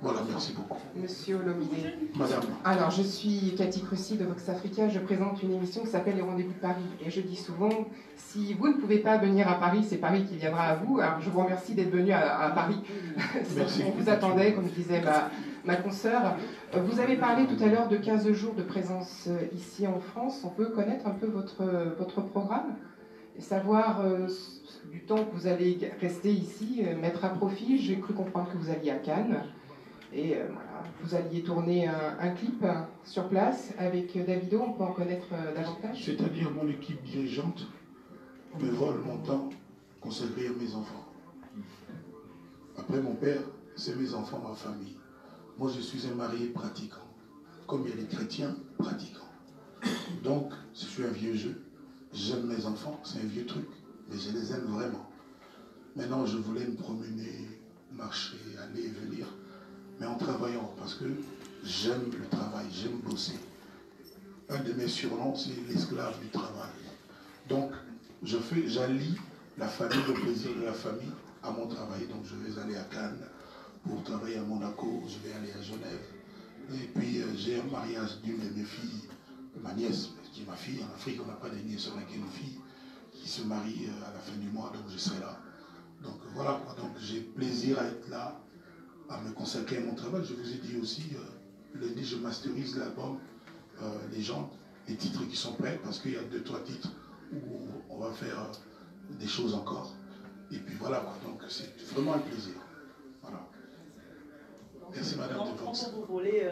Voilà, merci beaucoup. Monsieur Olomide. Madame. Alors, je suis Cathy Crucy de Vox Africa. Je présente une émission qui s'appelle Les Rendez-vous de Paris. Et je dis souvent, si vous ne pouvez pas venir à Paris, c'est Paris qui viendra à vous. Alors, je vous remercie d'être venu à Paris. Merci. On vous attendait, comme disait ma consoeur. Vous avez parlé tout à l'heure de 15 jours de présence ici en France. On peut connaître un peu votre programme et savoir du temps que vous allez rester ici, mettre à profit. J'ai cru comprendre que vous alliez à Cannes. Et voilà, vous alliez tourner un clip sur place avec Davido. On peut en connaître davantage? C'est-à-dire mon équipe dirigeante me vole mon temps consacré à mes enfants. Après mon père, c'est mes enfants, ma famille. Moi, je suis un marié pratiquant, comme il y a les chrétiens pratiquants. Donc, je suis un vieux jeu. J'aime mes enfants, c'est un vieux truc, mais je les aime vraiment. Maintenant, je voulais me promener, marcher, aller et venir, mais en travaillant, parce que j'aime le travail, j'aime bosser. Un de mes surnoms, c'est l'esclave du travail. Donc, j'allie la famille, le plaisir de la famille à mon travail. Donc, je vais aller à Cannes pour travailler à Monaco, je vais aller à Genève. Et puis, j'ai un mariage d'une de mes filles, ma nièce, qui est ma fille. En Afrique, on n'a pas de nièce, on n'a qu'une fille qui se marie à la fin du mois, donc je serai là. Donc voilà, donc j'ai plaisir à être là, à me consacrer à mon travail. Je vous ai dit aussi, lundi je masterise l'album Légende, les titres qui sont prêts, parce qu'il y a 2-3 titres où on va faire des choses encore. Et puis voilà, donc c'est vraiment un plaisir. Voilà. Merci Madame de Vox. Quand vous voulez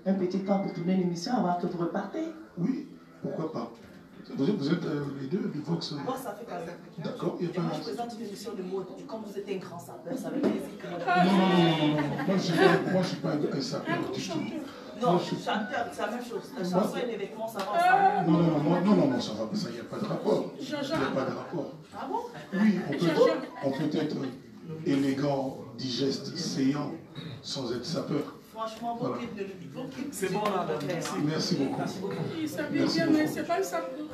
un petit temps pour tourner l'émission avant que vous repartez? Oui, pourquoi pas. Vous êtes les deux du Vox? Moi, ça fait pas mal. D'accord, il n'y a pas Moi, je présente une émission de mode. Et comme vous êtes un grand sapeur, ça veut dire que... Non. Moi, je ne suis pas un sapeur du tout. Non, chanteur, c'est la même chose. La chanson et les vêtements, ça va ensemble. Non, ça va, ça, il n'y a pas de rapport. Il n'y a pas de rapport. Ah bon? Oui, on peut être élégant, digeste, séant, sans être sapeur. Franchement, vos clips, c'est bon là. Merci beaucoup. Il s'habille bien, mais c'est pas le sapeur.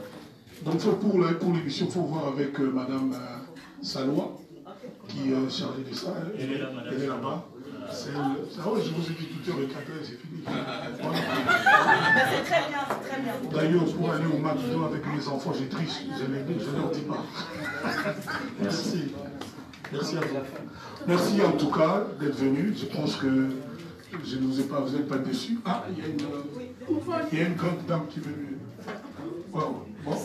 Donc pour l'émission, il faut voir avec Madame Salois, qui est chargée de ça. Elle est là-bas. Je vous ai dit tout à l'heure, c'est fini. Mais c'est très bien, c'est très bien. D'ailleurs, pour aller au McDo avec mes enfants, j'ai triche. Je ne leur dis pas. Merci. Merci à vous. Merci en tout cas d'être venu. Je pense que je ne vous ai pas, vous n'êtes pas déçus. Ah, il y a une grande dame qui est venue. Wow. Bon.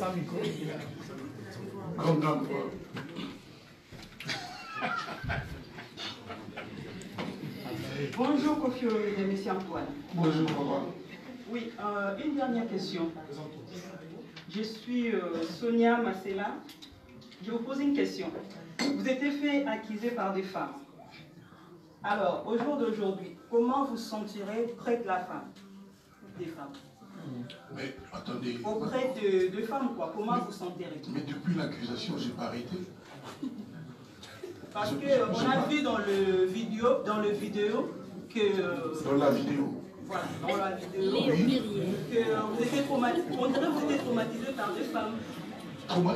Grande dame. Bonjour Kofi et M. Antoine. Bonjour maman. Oui, une dernière question. Je suis Sonia Massela. Je vous pose une question. Vous êtes fait accuser par des femmes. Alors, au jour d'aujourd'hui, comment vous sentirez près de la femme? Des femmes. Mais attendez. Auprès de femmes, quoi. Comment vous sentirez? Mais depuis l'accusation, je n'ai pas arrêté. Parce qu'on a vu dans le vidéo que... Dans la vidéo. Voilà, dans la vidéo. Que vous étiez traumatisé par des femmes.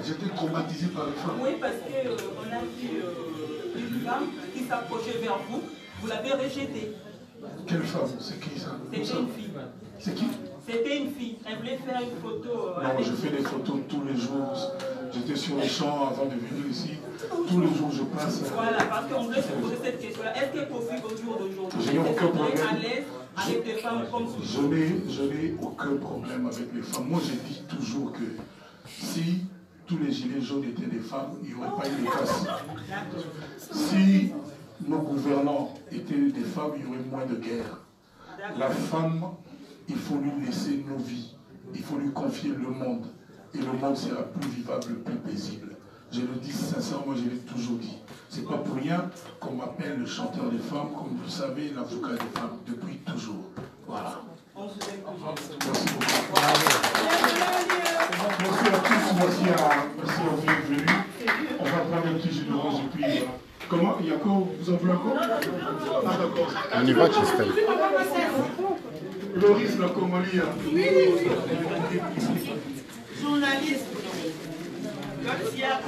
J'étais traumatisé par les femmes. Oui, parce qu'on a vu une femme qui s'approchait vers vous, vous l'avez rejetée. Quelle femme? C'est qui ça? C'était une fille. C'est qui? C'était une fille. Elle voulait faire une photo. Non, je fais des photos tous les jours. J'étais sur les champs avant de venir ici. Tous les jours, je passe. Voilà, parce qu'on voulait se poser cette question-là. Est-ce que Kofi, au jour d'aujourd'hui, je n'ai aucun problème à l'aise avec des femmes comme vous? Je n'ai aucun problème avec les femmes. Moi, je dis toujours que si tous les gilets jaunes étaient des femmes, il n'y aurait pas eu de casse. Si nos gouvernants étaient des femmes, il y aurait moins de guerre. La femme, il faut lui laisser nos vies. Il faut lui confier le monde. Et le monde sera plus vivable, plus paisible. Je le dis sincèrement, je l'ai toujours dit. C'est pas pour rien qu'on m'appelle le chanteur des femmes, comme vous le savez, l'avocat des femmes, depuis toujours. Voilà. Merci beaucoup. Merci à tous, merci à vous d'être venus. On va prendre un petit jus d'orange et puis... Comment? Il y a encore? Vous en voulez encore? Ah d'accord. On y va, Christelle. Loris, la Comolia. Oui. Journaliste. Garcia.